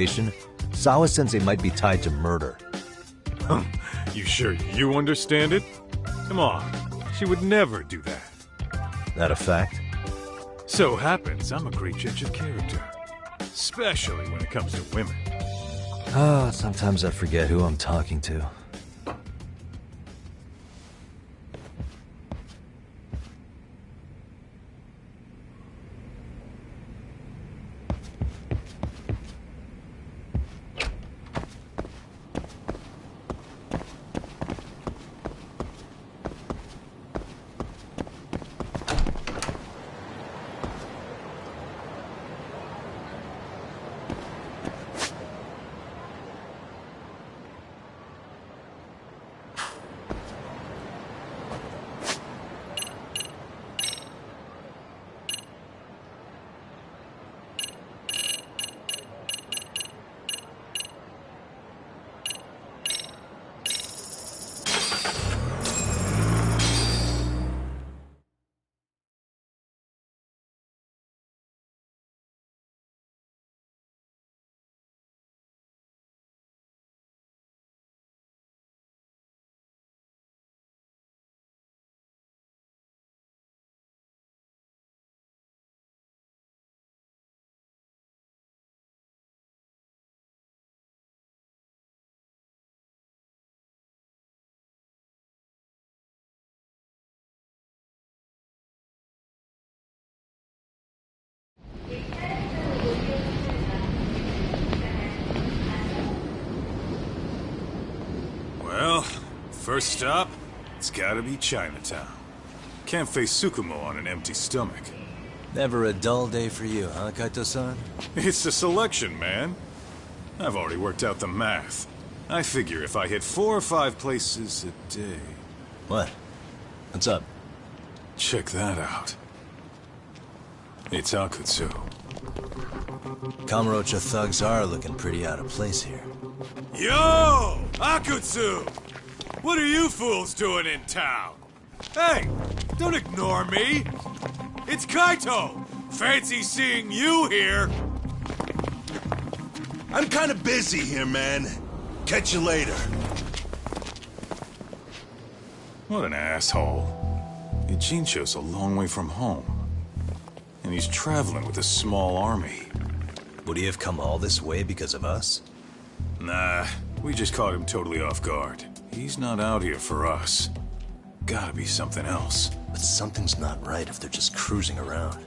operation, Sawa-sensei might be tied to murder. You sure you understand it? Come on, she would never do that. That a fact? So happens I'm a great judge of character. Especially when it comes to women. Sometimes I forget who I'm talking to. Well, first stop, it's gotta be Chinatown. Can't face Tsukumo on an empty stomach. Never a dull day for you, huh, Kaito-san? It's the selection, man. I've already worked out the math. I figure if I hit 4 or 5 places a day... What? What's up? Check that out. It's Akutsu. Kamurocho thugs are looking pretty out of place here. Yo! Akutsu! What are you fools doing in town? Hey! Don't ignore me! It's Kaito! Fancy seeing you here! I'm kinda busy here, man. Catch you later. What an asshole. Ichincho's a long way from home. And he's traveling with a small army. Would he have come all this way because of us? Nah, we just caught him totally off guard. He's not out here for us. Gotta be something else. But something's not right if they're just cruising around.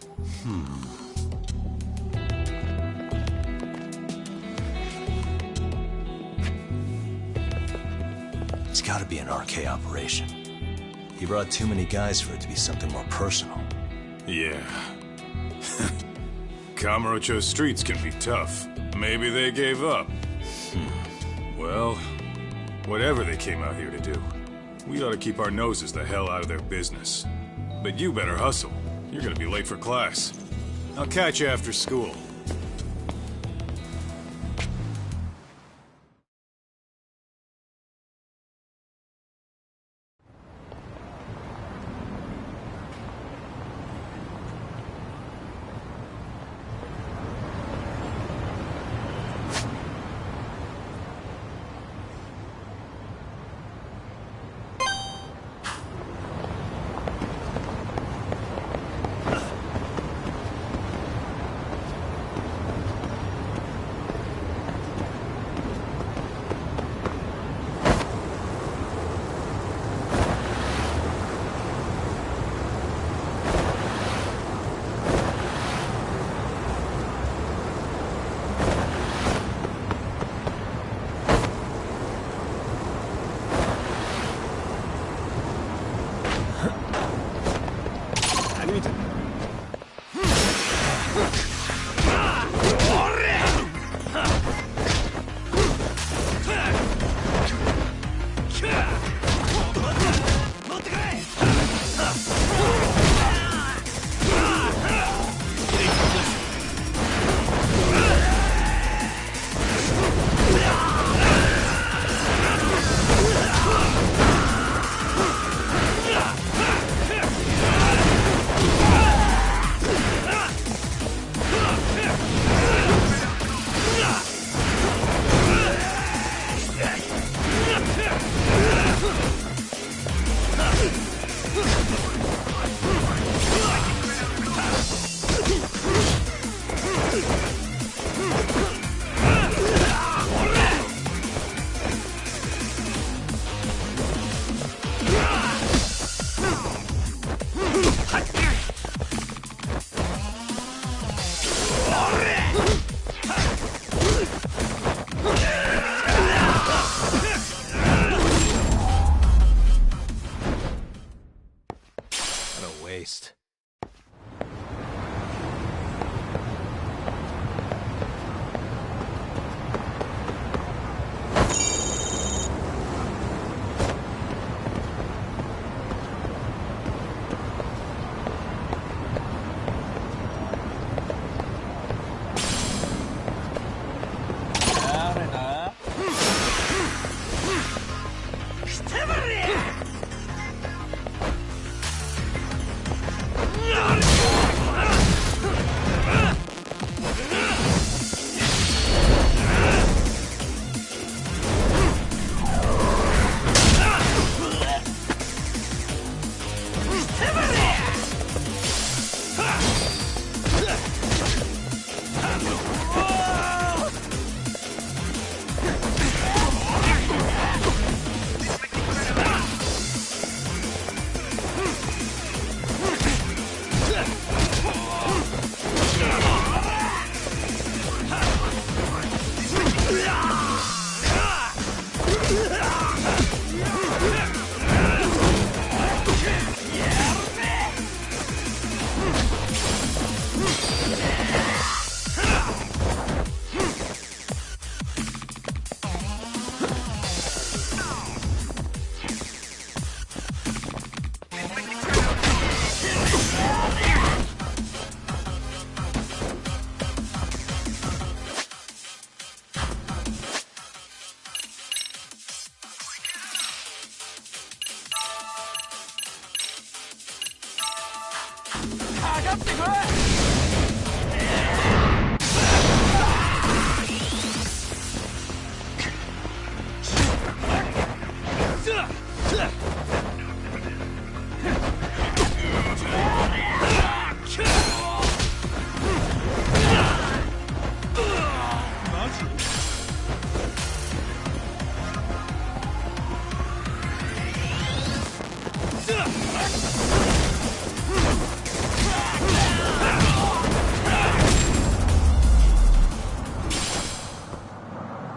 It's gotta be an RK operation. He brought too many guys for it to be something more personal. Yeah. Kamurocho streets can be tough. Maybe they gave up. Well, whatever they came out here to do, we ought to keep our noses the hell out of their business. But you better hustle. You're gonna be late for class. I'll catch you after school.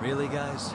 Really, guys?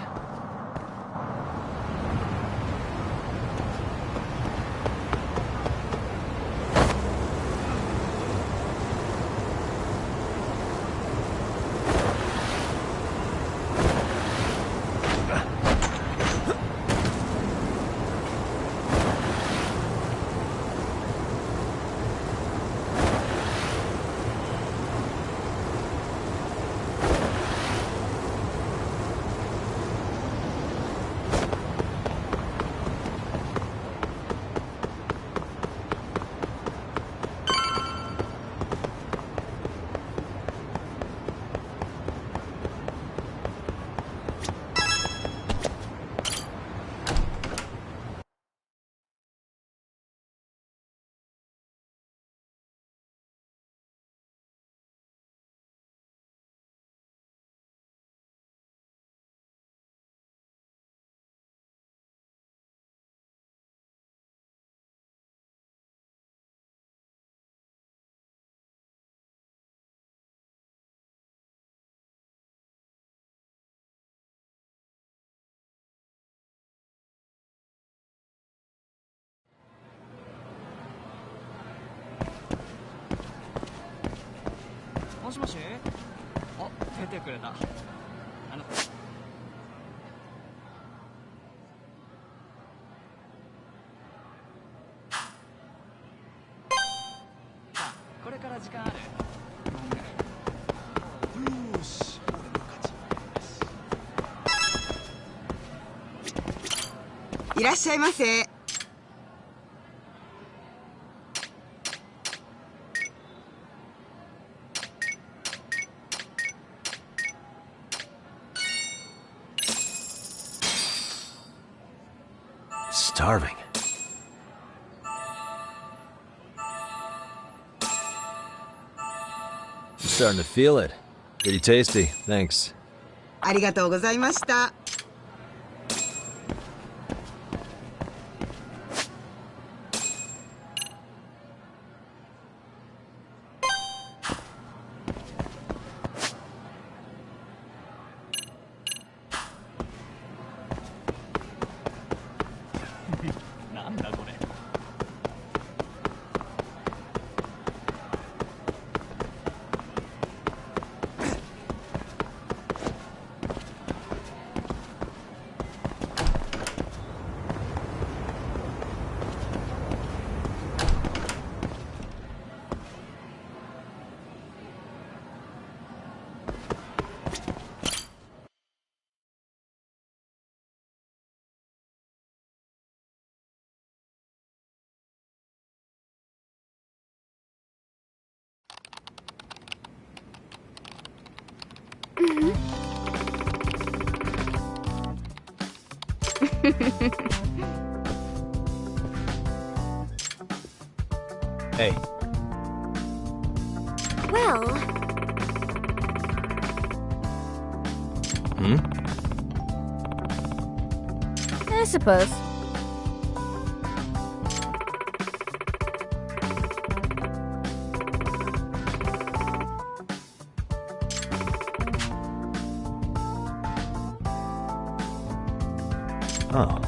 いらっしゃいませ。Starving. I'm starting to feel it. Pretty tasty, thanks. ありがとうございました。なんだこれ。Hey. Well... I suppose. Oh.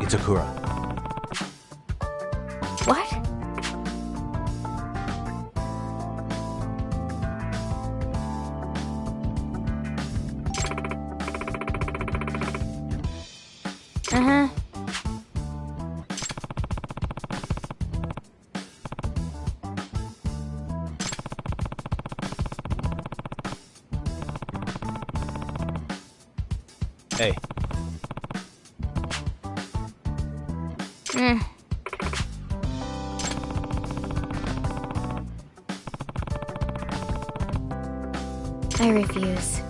Itakura. What? Uh-huh. Hey. I refuse.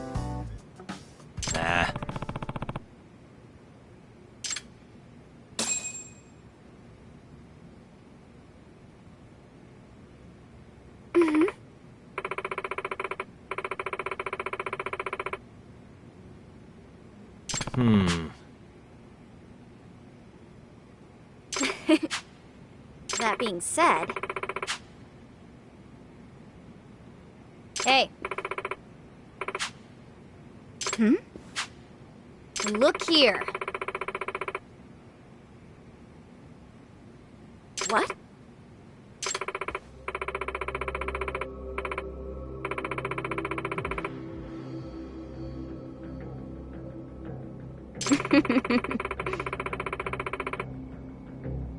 Nah. That being said... Hey. Look here. What?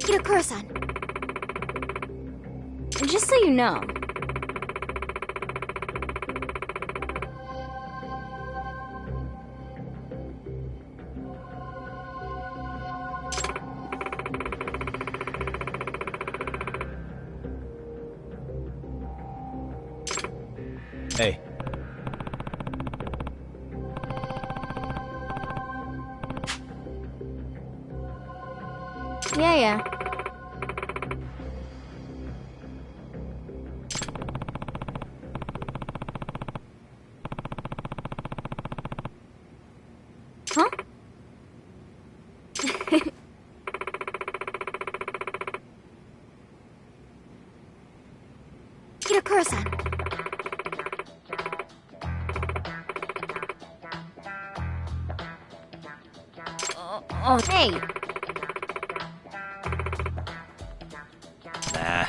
Hirokuro-san. Just so you know. Hey. Yeah. Huh? Hirokuro-san. Oh, hey. Nah.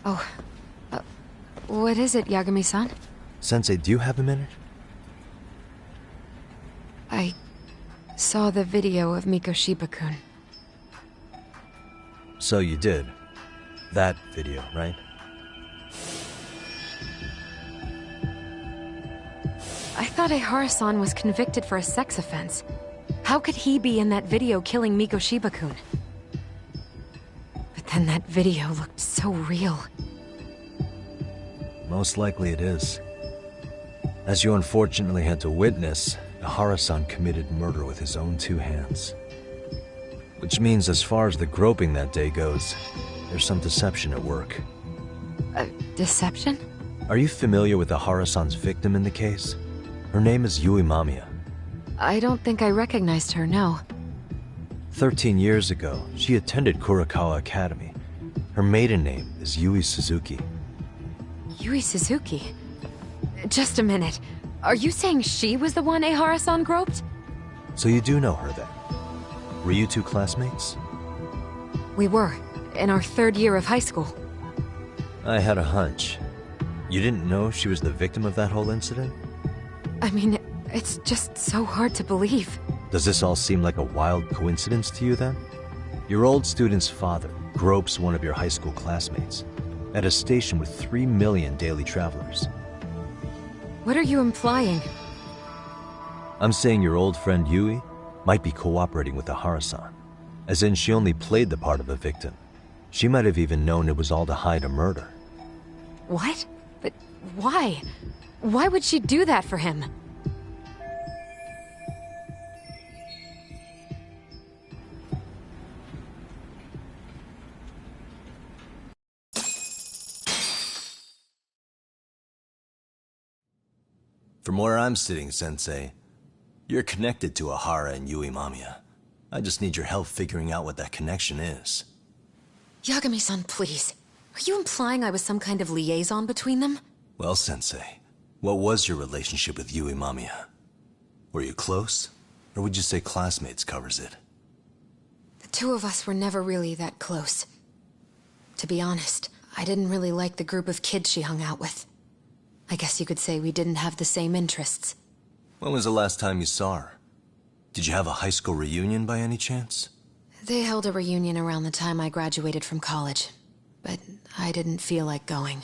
Oh, what is it, Yagami-san? Sensei, do you have a minute? I saw the video of Mikoshiba-kun. So you did. That video, right? thought Ehara-san was convicted for a sex offense. How could he be in that video killing Mikoshiba-kun? But then that video looked so real. Most likely it is. As you unfortunately had to witness, Ehara-san committed murder with his own two hands. Which means as far as the groping that day goes, there's some deception at work. Deception? Are you familiar with Ehara-san's victim in the case? Her name is Yui Mamiya. I don't think I recognized her, no. 13 years ago, she attended Kurakawa Academy. Her maiden name is Yui Suzuki. Yui Suzuki? Just a minute. Are you saying she was the one Ehara-san groped? So you do know her then? Were you two classmates? We were, in our third year of high school. I had a hunch. You didn't know she was the victim of that whole incident? I mean, it's just so hard to believe. Does this all seem like a wild coincidence to you then? Your old student's father gropes one of your high school classmates at a station with 3 million daily travelers. What are you implying? I'm saying your old friend Yui might be cooperating with Ehara-san, as in she only played the part of a victim. She might have even known it was all to hide a murder. What? But why? Why would she do that for him? From where I'm sitting, Sensei, you're connected to Ehara and Yui Mamiya. I just need your help figuring out what that connection is. Yagami-san, please. Are you implying I was some kind of liaison between them? Well, Sensei, what was your relationship with Yui Mamiya? Were you close? Or would you say classmates covers it? The two of us were never really that close. To be honest, I didn't really like the group of kids she hung out with. I guess you could say we didn't have the same interests. When was the last time you saw her? Did you have a high school reunion by any chance? They held a reunion around the time I graduated from college, but I didn't feel like going.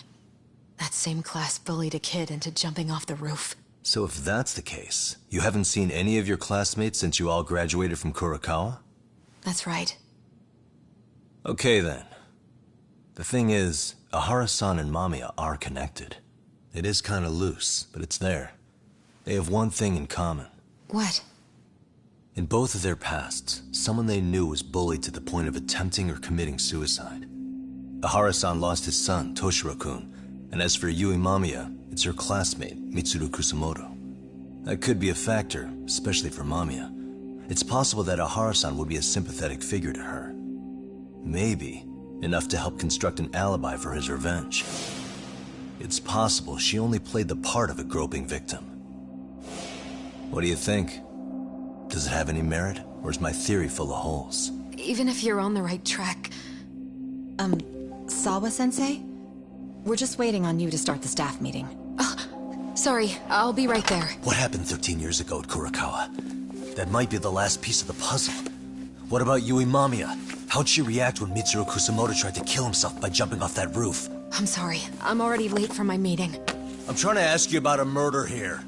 That same class bullied a kid into jumping off the roof. So if that's the case, you haven't seen any of your classmates since you all graduated from Kurakawa? That's right. Okay then. The thing is, Ehara-san and Mamiya are connected. It is kinda loose, but it's there. They have one thing in common. What? In both of their pasts, someone they knew was bullied to the point of attempting or committing suicide. Ehara-san lost his son, Toshiro-kun, and as for Yui Mamiya, it's her classmate, Mitsuru Kusamoto. That could be a factor, especially for Mamiya. It's possible that Ehara-san would be a sympathetic figure to her. Maybe enough to help construct an alibi for his revenge. It's possible she only played the part of a groping victim. What do you think? Does it have any merit, or is my theory full of holes? Even if you're on the right track... Sawa-sensei? We're just waiting on you to start the staff meeting. Sorry, I'll be right there. What happened 13 years ago at Kurakawa? That might be the last piece of the puzzle. What about Yui Mamiya? How'd she react when Mitsuru Kusamoto tried to kill himself by jumping off that roof? I'm sorry, I'm already late for my meeting. I'm trying to ask you about a murder here.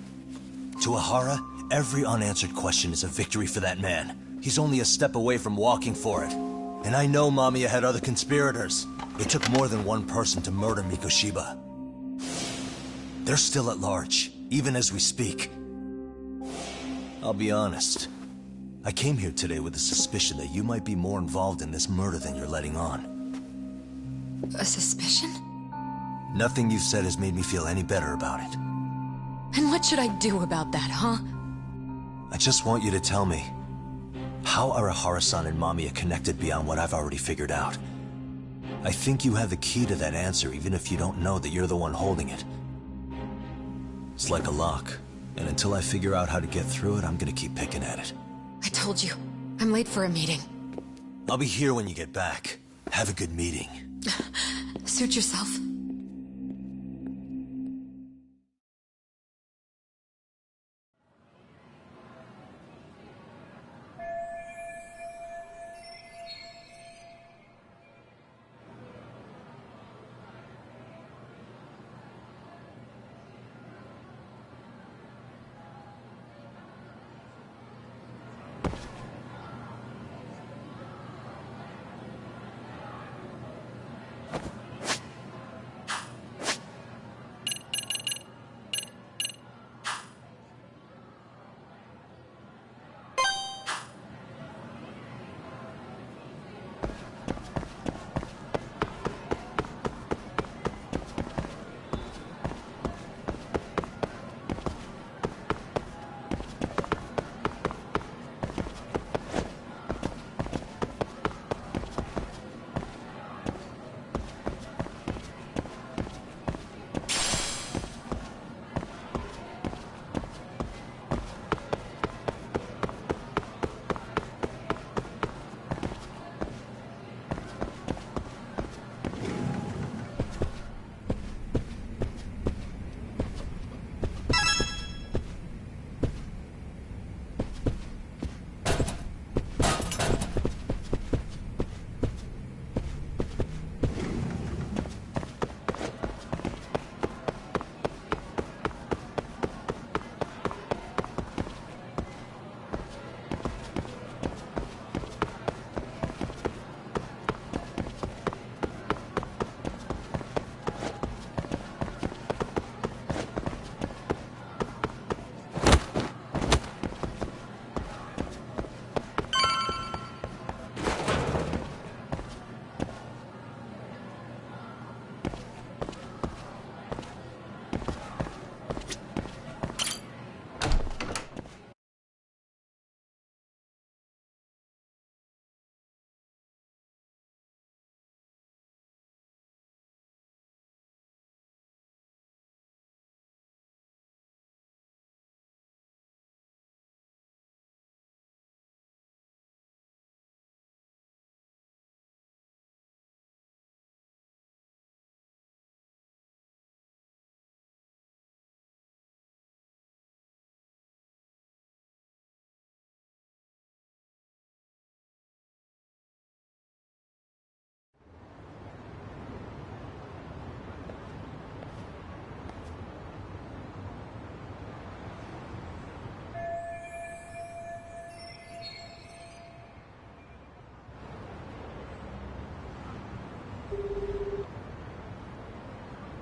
To Ehara, every unanswered question is a victory for that man. He's only a step away from walking for it. And I know Mamiya had other conspirators. It took more than one person to murder Mikoshiba. They're still at large, even as we speak. I'll be honest. I came here today with a suspicion that you might be more involved in this murder than you're letting on. A suspicion? Nothing you've said has made me feel any better about it. And what should I do about that, huh? I just want you to tell me, how are Ehara-san and Mamiya connected beyond what I've already figured out? I think you have the key to that answer even if you don't know that you're the one holding it. It's like a lock, and until I figure out how to get through it, I'm gonna keep picking at it. I told you, I'm late for a meeting. I'll be here when you get back. Have a good meeting. Suit yourself.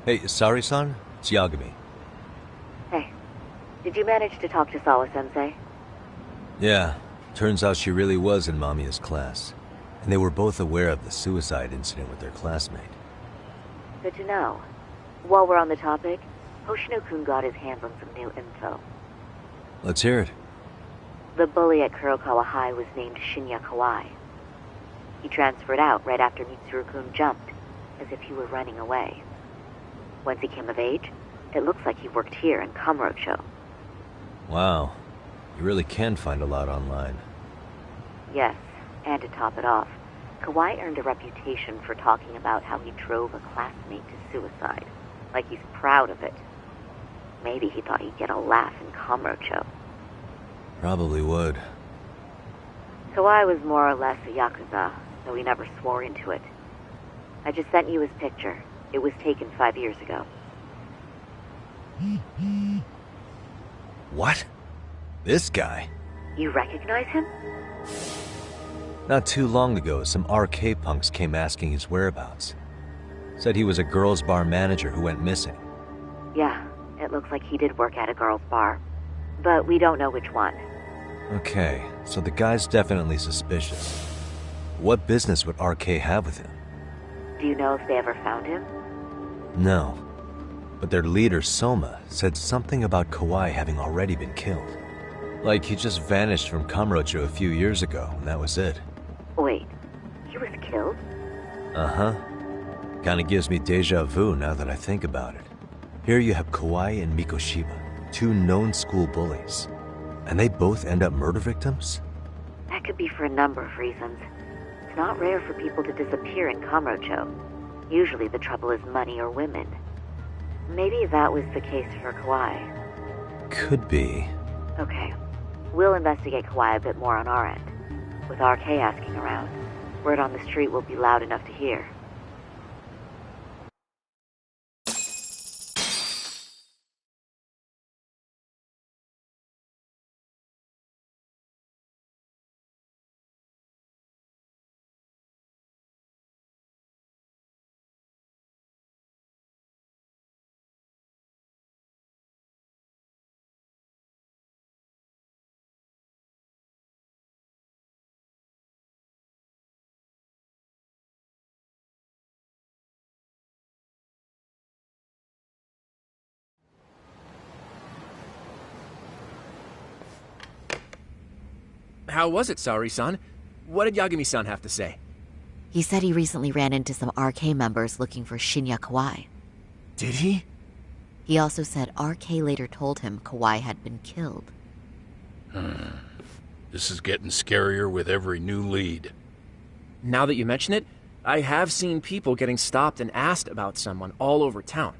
Hey, Sari-san? It's Yagami. Hey, did you manage to talk to Sawa-sensei? Yeah, turns out she really was in Mamiya's class. And they were both aware of the suicide incident with their classmate. Good to know. While we're on the topic, Hoshino-kun got his hands on some new info. Let's hear it. The bully at Kurokawa High was named Shinya Kawai. He transferred out right after Mitsuru-kun jumped, as if he were running away. Once he came of age, it looks like he worked here in Kamurocho. Wow. You really can find a lot online. Yes, and to top it off, Kawai earned a reputation for talking about how he drove a classmate to suicide. Like he's proud of it. Maybe he thought he'd get a laugh in Kamurocho. Probably would. Kawai was more or less a Yakuza, though he never swore into it. I just sent you his picture. It was taken 5 years ago. What? This guy? You recognize him? Not too long ago, some RK punks came asking his whereabouts. Said he was a girls' bar manager who went missing. Yeah, it looks like he did work at a girls' bar. But we don't know which one. Okay, so the guy's definitely suspicious. What business would RK have with him? Do you know if they ever found him? No. But their leader, Soma, said something about Kawai having already been killed. Like he just vanished from Kamurocho a few years ago, and that was it. Wait, he was killed? Uh-huh. Kinda gives me deja vu now that I think about it. Here you have Kawai and Mikoshiba, two known school bullies. And they both end up murder victims? That could be for a number of reasons. It's not rare for people to disappear in Kamurocho. Usually the trouble is money or women. Maybe that was the case for Kawai. Could be. Okay. We'll investigate Kawai a bit more on our end. With RK asking around, word on the street will be loud enough to hear. How was it, Saori-san? What did Yagami-san have to say? He said he recently ran into some RK members looking for Shinya Kawai. Did he? He also said RK later told him Kawai had been killed. This is getting scarier with every new lead. Now that you mention it, I have seen people getting stopped and asked about someone all over town.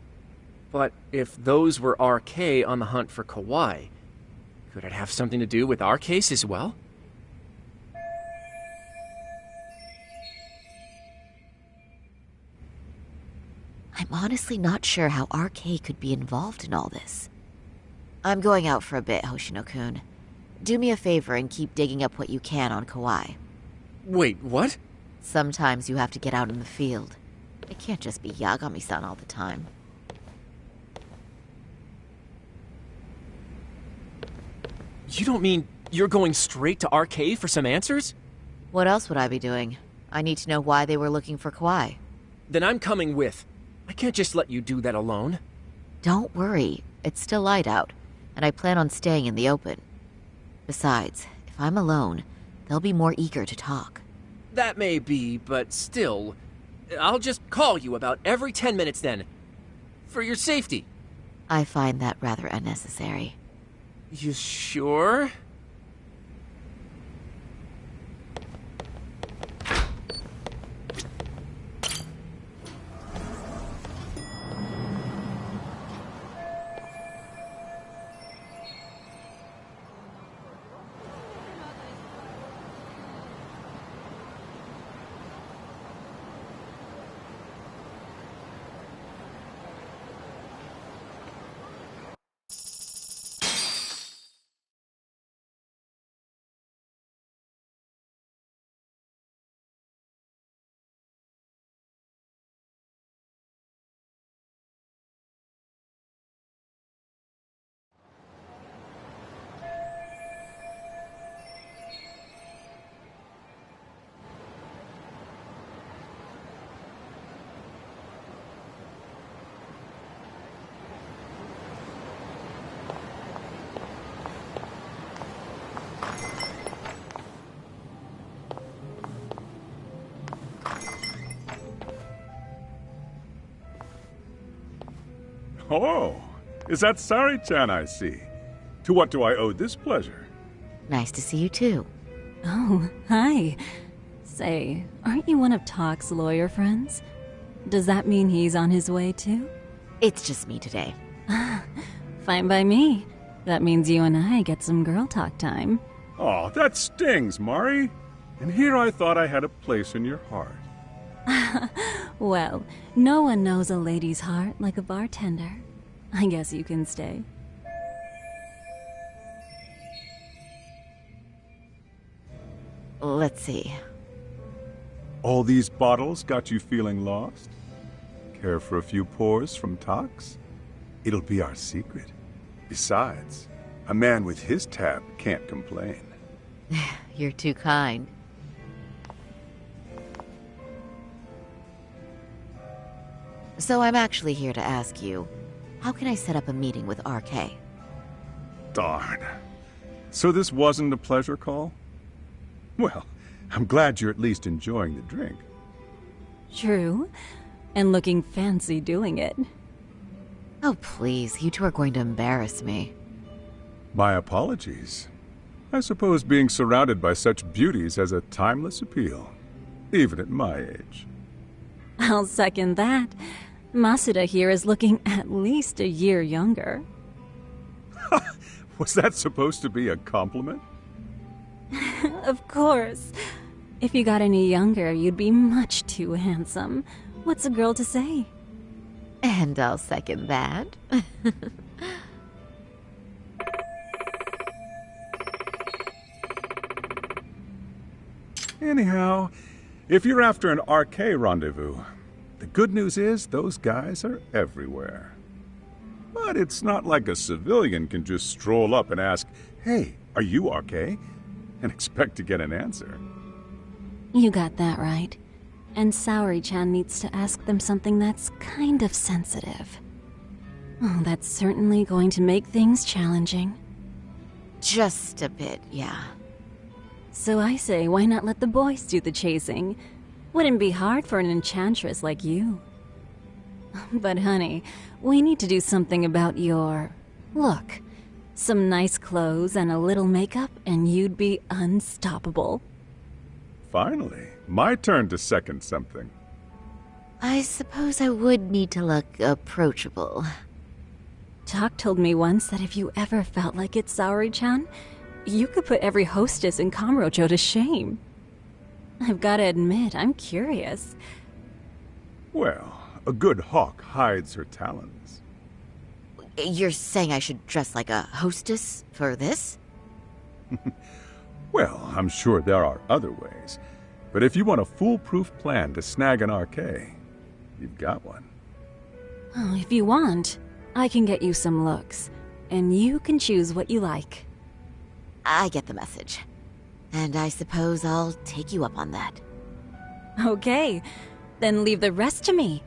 But if those were RK on the hunt for Kawai, could it have something to do with our case as well? I'm honestly not sure how RK could be involved in all this. I'm going out for a bit, Hoshino-kun. Do me a favor and keep digging up what you can on Kawai. Wait, what? Sometimes you have to get out in the field. It can't just be Yagami-san all the time. You don't mean you're going straight to RK for some answers? What else would I be doing? I need to know why they were looking for Kawai. Then I'm coming with. I can't just let you do that alone. Don't worry. It's still light out, and I plan on staying in the open. Besides, if I'm alone, they'll be more eager to talk. That may be, but still, I'll just call you about every 10 minutes then. For your safety. I find that rather unnecessary. You sure? Oh, is that Sari-chan I see? To what do I owe this pleasure? Nice to see you too. Oh, hi. Say, aren't you one of Talk's lawyer friends? Does that mean he's on his way too? It's just me today. Fine by me. That means you and I get some girl talk time. Oh, that stings, Mari. And here I thought I had a place in your heart. Well, no one knows a lady's heart like a bartender. I guess you can stay. Let's see. All these bottles got you feeling lost? Care for a few pours from Tox? It'll be our secret. Besides, a man with his tab can't complain. You're too kind. So I'm actually here to ask you, how can I set up a meeting with RK? Darn. So this wasn't a pleasure call? Well, I'm glad you're at least enjoying the drink. True. And looking fancy doing it. Oh, please. You two are going to embarrass me. My apologies. I suppose being surrounded by such beauties has a timeless appeal, even at my age. I'll second that. Masuda here is looking at least a year younger. Was that supposed to be a compliment? Of course. If you got any younger, you'd be much too handsome. What's a girl to say? And I'll second that. Anyhow, if you're after an RK rendezvous, the good news is those guys are everywhere. But it's not like a civilian can just stroll up and ask, "Hey, are you RK?" and expect to get an answer. You got that right. And Saori-chan needs to ask them something that's kind of sensitive. Oh, that's certainly going to make things challenging. Just a bit, yeah. So I say, why not let the boys do the chasing? Wouldn't be hard for an enchantress like you. But honey, we need to do something about your look. Some nice clothes and a little makeup, and you'd be unstoppable. Finally, my turn to second something. I suppose I would need to look approachable. Talk told me once that if you ever felt like it, Saori-chan, you could put every hostess in Kamurocho to shame. I've got to admit, I'm curious. Well, a good hawk hides her talons. You're saying I should dress like a hostess for this? Well, I'm sure there are other ways. But if you want a foolproof plan to snag an RK, you've got one. Oh, if you want, I can get you some looks. And you can choose what you like. I get the message. And I suppose I'll take you up on that. Okay, then leave the rest to me.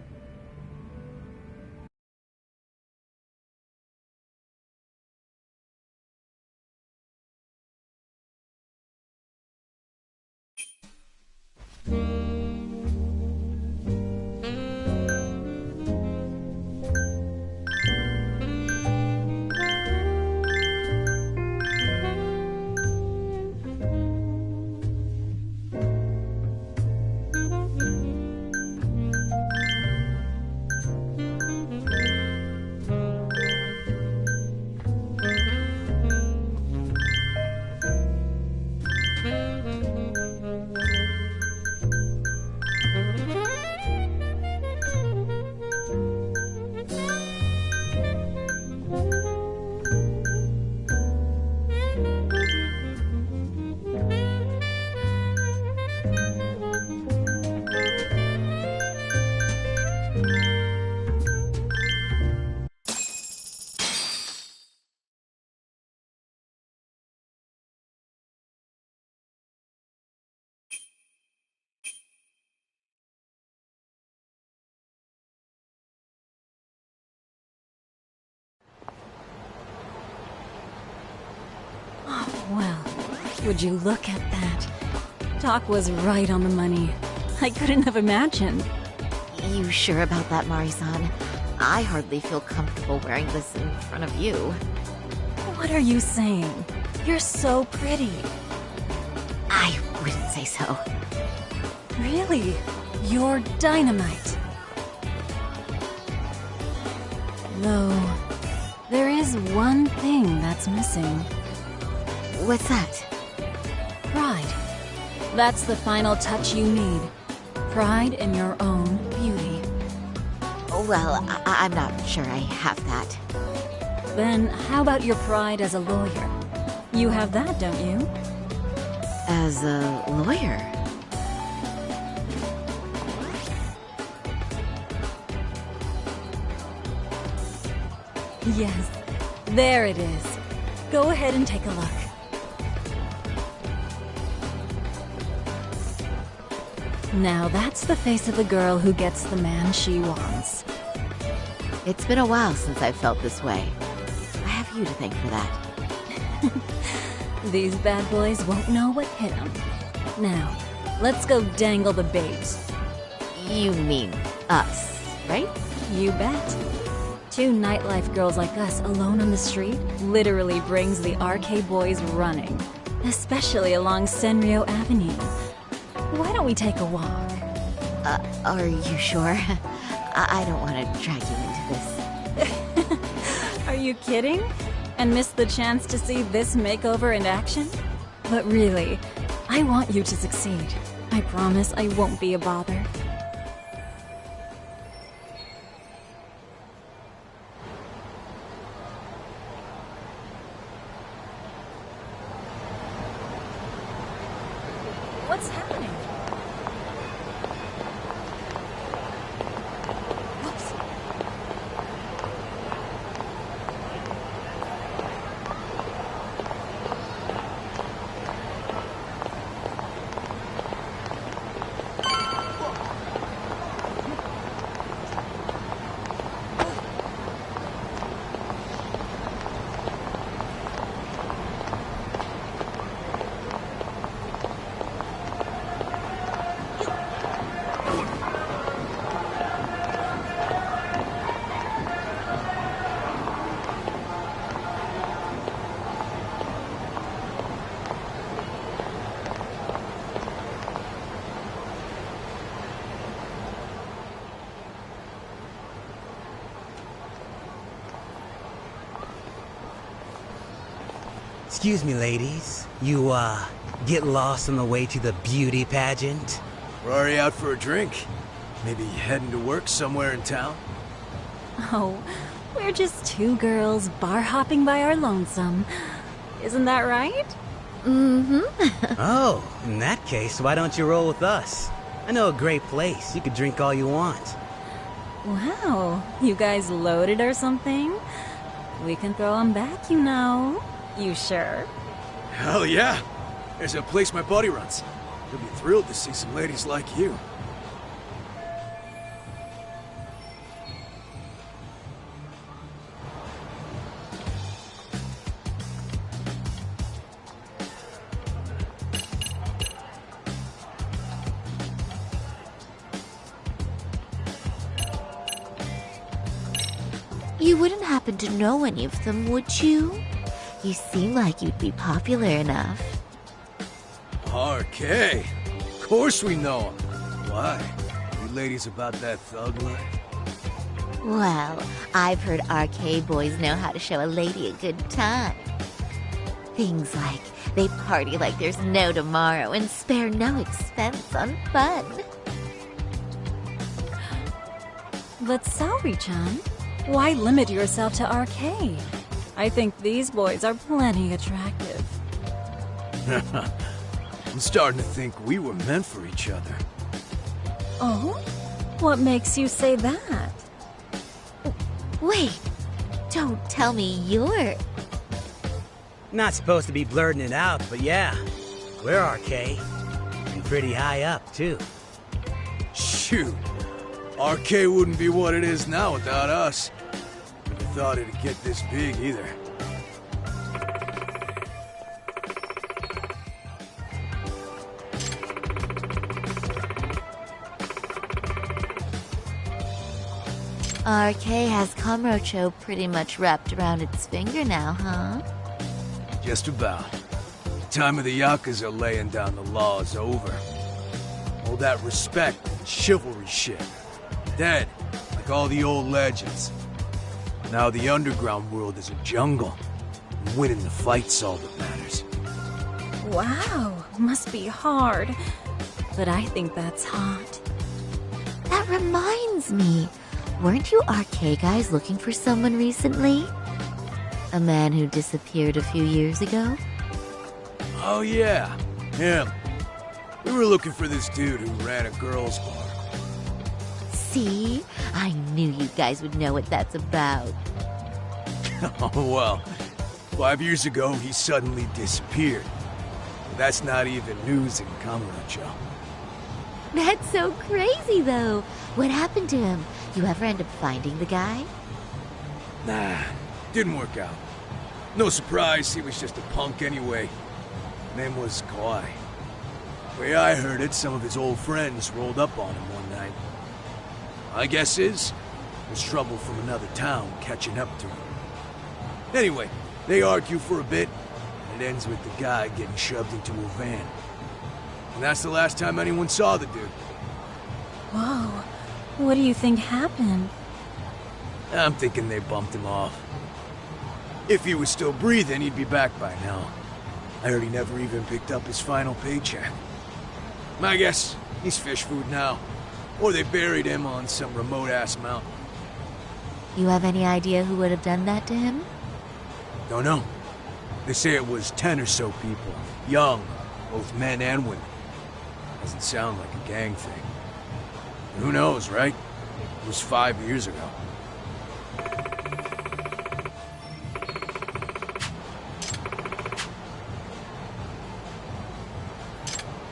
Well, would you look at that? Doc was right on the money. I couldn't have imagined. You sure about that, Mari-san? I hardly feel comfortable wearing this in front of you. What are you saying? You're so pretty. I wouldn't say so. Really? You're dynamite. Though, there is one thing that's missing. What's that? Pride. That's the final touch you need. Pride in your own beauty. Well, I'm not sure I have that. Then how about your pride as a lawyer? You have that, don't you? As a lawyer? Yes, there it is. Go ahead and take a look. Now that's the face of the girl who gets the man she wants. It's been a while since I've felt this way. I have you to thank for that. These bad boys won't know what hit them. Now, let's go dangle the bait. You mean us, right? You bet. Two nightlife girls like us alone on the street literally brings the RK boys running. Especially along Senryo Avenue. Why don't we take a walk? Are you sure? I don't want to drag you into this. Are you kidding? And miss the chance to see this makeover in action? But really, I want you to succeed. I promise I won't be a bother. What's happening? Whoops. Excuse me, ladies. You, get lost on the way to the beauty pageant? We're already out for a drink. Maybe heading to work somewhere in town? Oh, we're just two girls bar hopping by our lonesome. Isn't that right? Mm-hmm. Oh, in that case, why don't you roll with us? I know a great place. You could drink all you want. Wow, you guys loaded or something? We can throw them back, you know. You sure? Hell yeah! There's a place my buddy runs. He'll be thrilled to see some ladies like you. You wouldn't happen to know any of them, would you? You seem like you'd be popular enough. RK? Of course we know him. Why? You ladies about that thug life? Well, I've heard RK boys know how to show a lady a good time. Things like they party like there's no tomorrow and spare no expense on fun. But Saori-chan, why limit yourself to RK? I think these boys are plenty attractive. I'm starting to think we were meant for each other. Oh? What makes you say that? Wait, don't tell me you're... Not supposed to be blurting it out, but yeah, we're RK. And pretty high up, too. Shoot, RK wouldn't be what it is now without us. Never thought it'd get this big either. RK has Kamurocho pretty much wrapped around its finger now, huh? Just about. The time of the Yakuza laying down the law is over. All that respect and chivalry shit. Dead, like all the old legends. Now the underground world is a jungle. And winning the fight's all that matters. Wow, must be hard. But I think that's hot. That reminds me. Weren't you RK guys looking for someone recently? A man who disappeared a few years ago? Oh yeah, him. We were looking for this dude who ran a girls' bar. See? I knew you guys would know what that's about. Oh well, 5 years ago he suddenly disappeared. That's not even news in Kamurocho. That's so crazy, though. What happened to him? You ever end up finding the guy? Nah, didn't work out. No surprise, he was just a punk anyway. Name was Kawhi. Way I heard it, some of his old friends rolled up on him one night. My guess is, there's trouble from another town catching up to him. Anyway, they argue for a bit, and it ends with the guy getting shoved into a van. And that's the last time anyone saw the dude. Whoa. What do you think happened? I'm thinking they bumped him off. If he was still breathing, he'd be back by now. I heard he never even picked up his final paycheck. My guess, he's fish food now. Or they buried him on some remote-ass mountain. You have any idea who would have done that to him? Don't know. They say it was 10 or so people. Young, both men and women. Doesn't sound like a gang thing. But who knows, right? It was 5 years ago.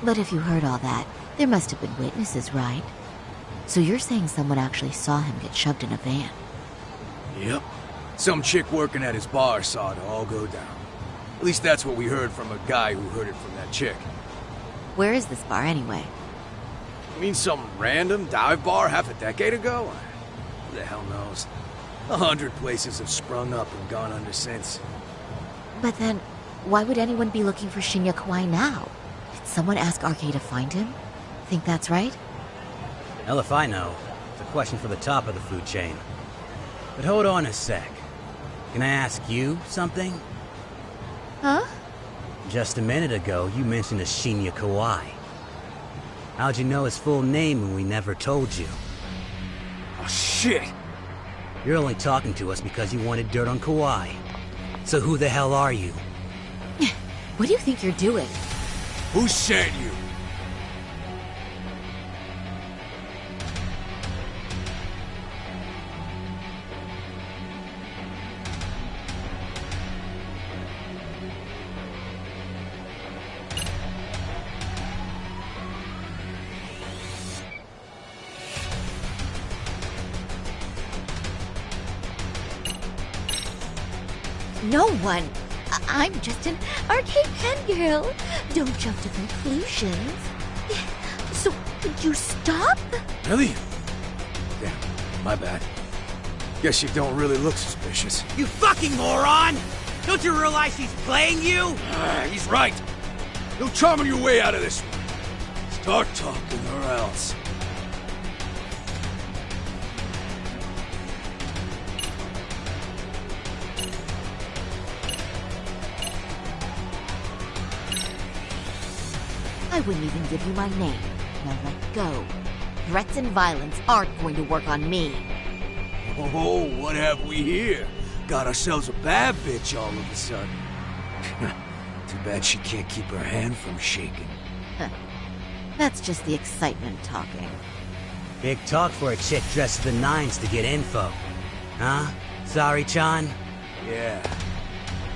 But if you heard all that, there must have been witnesses, right? So you're saying someone actually saw him get shoved in a van? Yep. Some chick working at his bar saw it all go down. At least that's what we heard from a guy who heard it from that chick. Where is this bar anyway? You mean some random dive bar half a decade ago? Who the hell knows? 100 places have sprung up and gone under since. But then, why would anyone be looking for Shinya Kawai now? Did someone ask RK to find him? Think that's right? Hell if I know. It's a question for the top of the food chain. But hold on a sec. Can I ask you something? Huh? Just a minute ago, you mentioned a Shinya Kawai. How'd you know his full name when we never told you? Oh, shit! You're only talking to us because you wanted dirt on Kawhi. So who the hell are you? What do you think you're doing? Who sent you? No one. I'm just an arcade fangirl. Don't jump to conclusions. So, could you stop? Really? Damn, my bad. Guess you don't really look suspicious. You fucking moron! Don't you realize he's playing you? He's right. No charming your way out of this one. Start talking or else. I wouldn't even give you my name. Now let go. Threats and violence aren't going to work on me. Oh, what have we here? Got ourselves a bad bitch all of a sudden. Too bad she can't keep her hand from shaking. That's just the excitement talking. Big talk for a chick dressed to the nines to get info. Huh? Sorry, Chan? Yeah.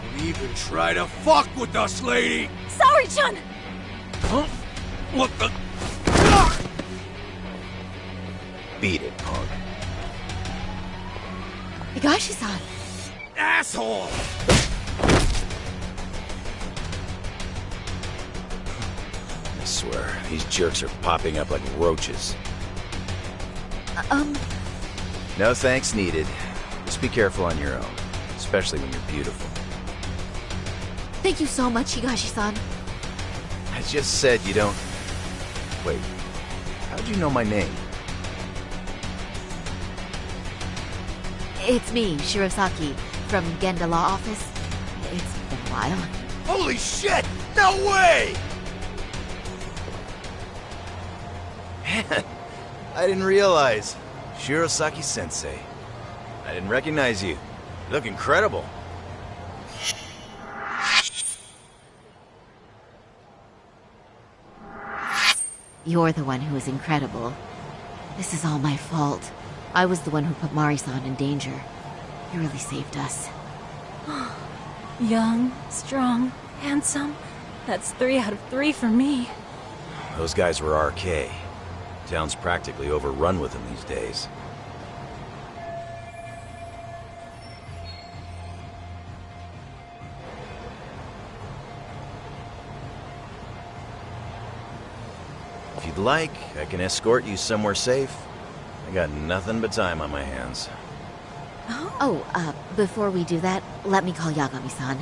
Don't even try to fuck with us, lady! Sorry, Chan! Huh? What the? Beat it, punk. Higashi-san! Asshole! I swear, these jerks are popping up like roaches. No thanks needed. Just be careful on your own, especially when you're beautiful. Thank you so much, Higashi-san. I just said you don't... Wait, how'd you know my name? It's me, Shirosaki, from Genda Law Office. It's been a while. Holy shit! No way! Man, I didn't realize. Shirosaki-sensei. I didn't recognize you. You look incredible. You're the one who is incredible. This is all my fault. I was the one who put Mari-san in danger. You really saved us. Young, strong, handsome. That's 3 out of 3 for me. Those guys were RK. Town's practically overrun with them these days. If you'd like, I can escort you somewhere safe. I got nothing but time on my hands. Before we do that, let me call Yagami-san.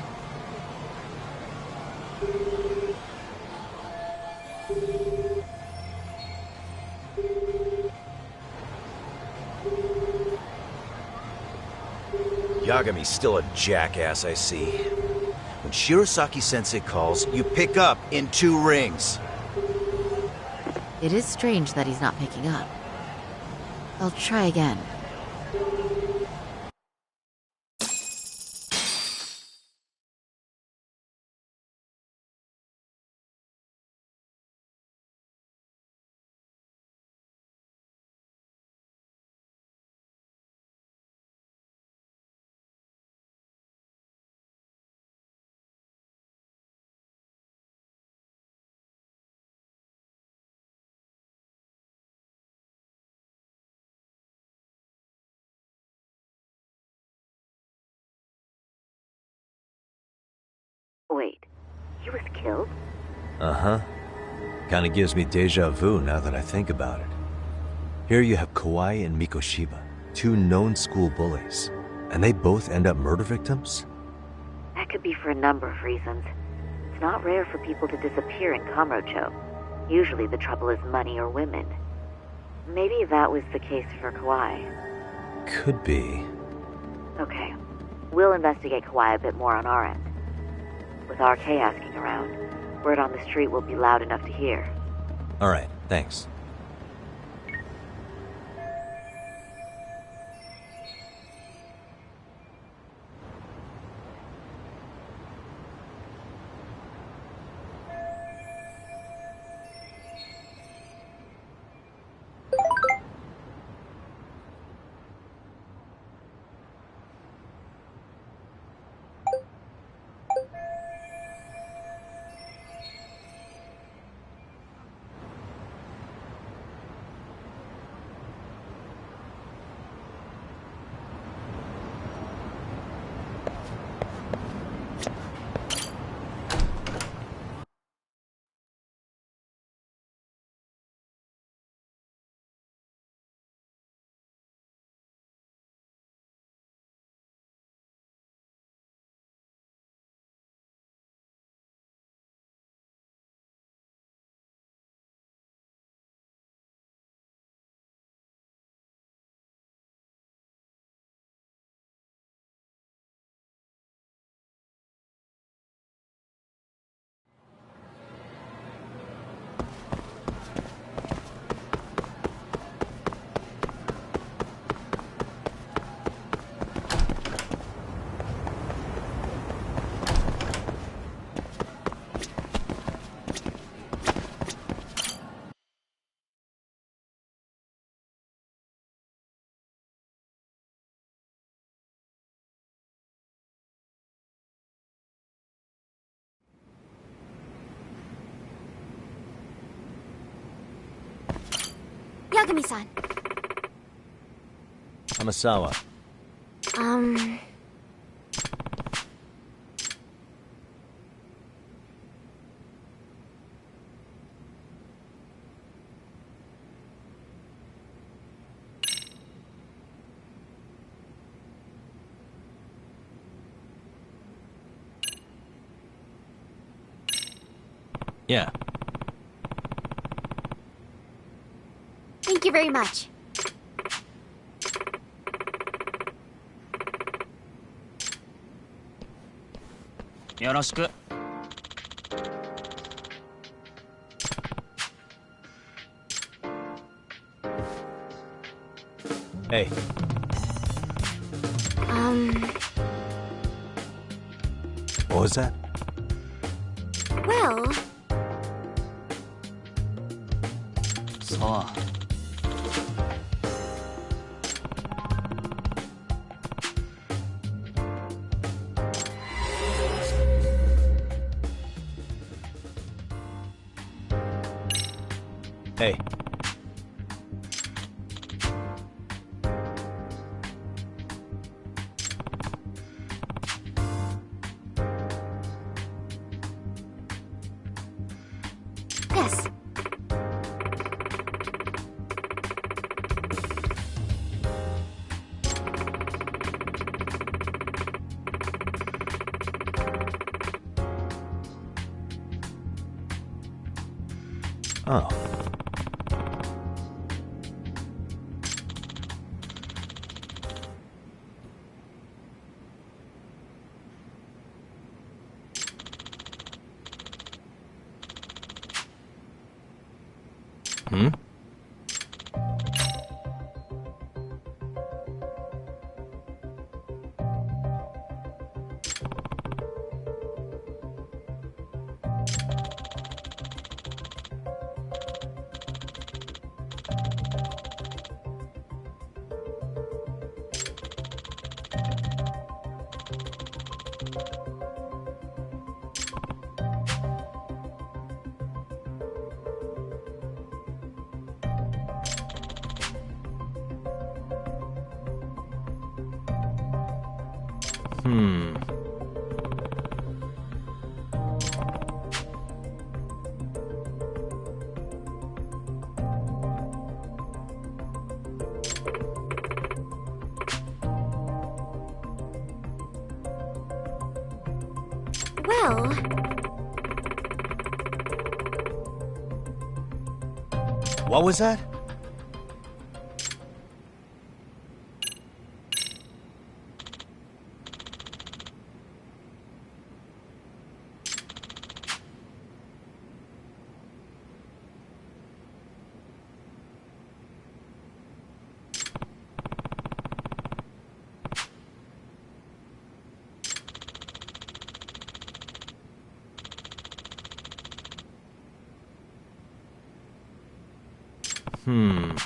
Yagami's still a jackass, I see. When Shirosaki-sensei calls, you pick up in 2 rings. It is strange that he's not picking up. I'll try again. Wait, he was killed? Uh-huh. Kinda gives me deja vu now that I think about it. Here you have Kawai and Mikoshiba, 2 known school bullies, and they both end up murder victims? That could be for a number of reasons. It's not rare for people to disappear in Kamurocho. Usually the trouble is money or women. Maybe that was the case for Kawai. Could be. Okay. We'll investigate Kawai a bit more on our end. With RK asking around, word on the street will be loud enough to hear. Alright, thanks. Yagami-san. Hamasawa. Yeah. Thank you very much. Yoroshiku. Hey. What was that? Well... So. Hey. Yes. Oh. Hmm? Hmm. Well... What was that? Hmm.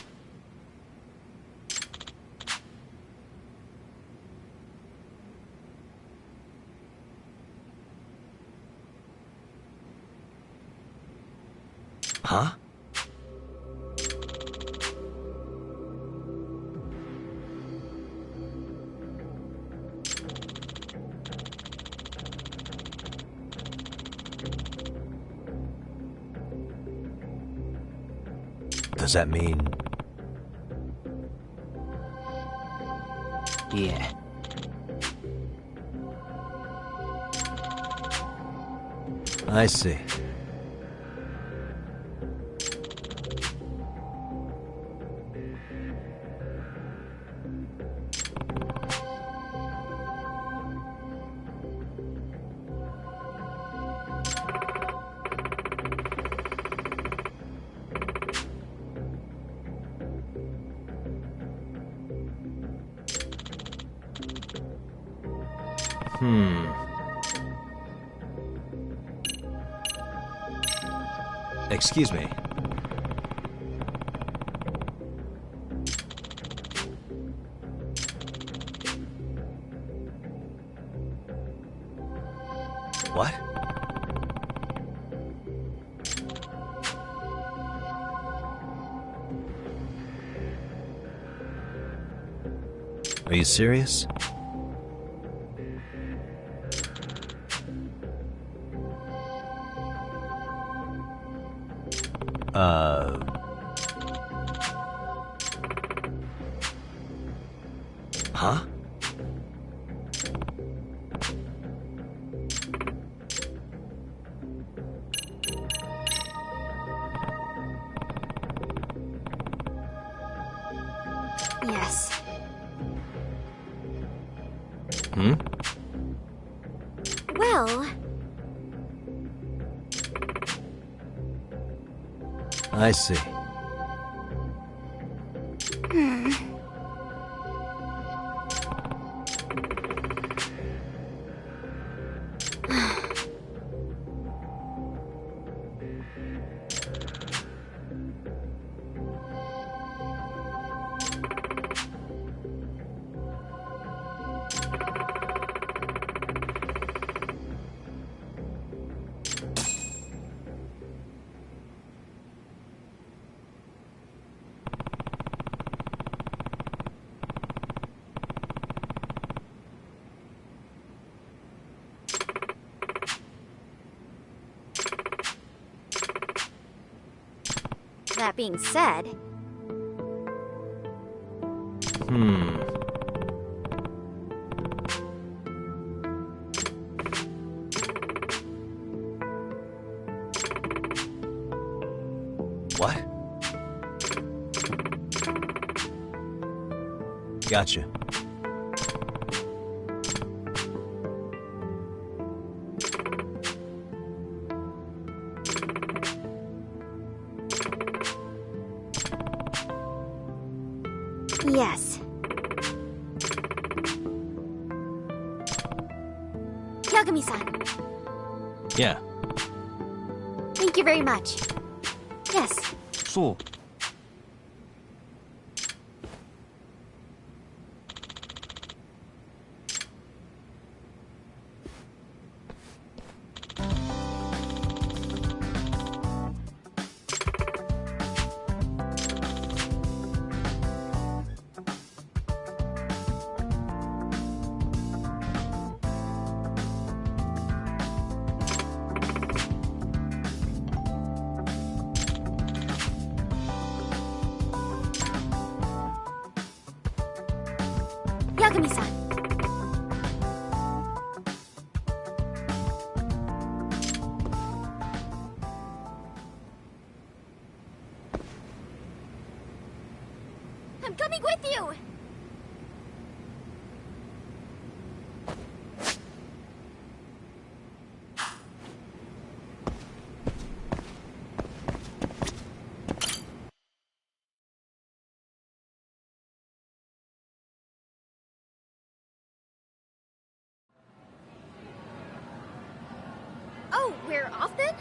Huh? Does that mean... Yeah. I see. Hmm. Excuse me. What? Are you serious? Huh? Yes. Hmm? Well... I see. That being said... What? Gotcha. Yes. Yagami-san, Yeah. thank you very much. Yes. そう。Yagami-san. I'm coming with you! Oh, we're off then?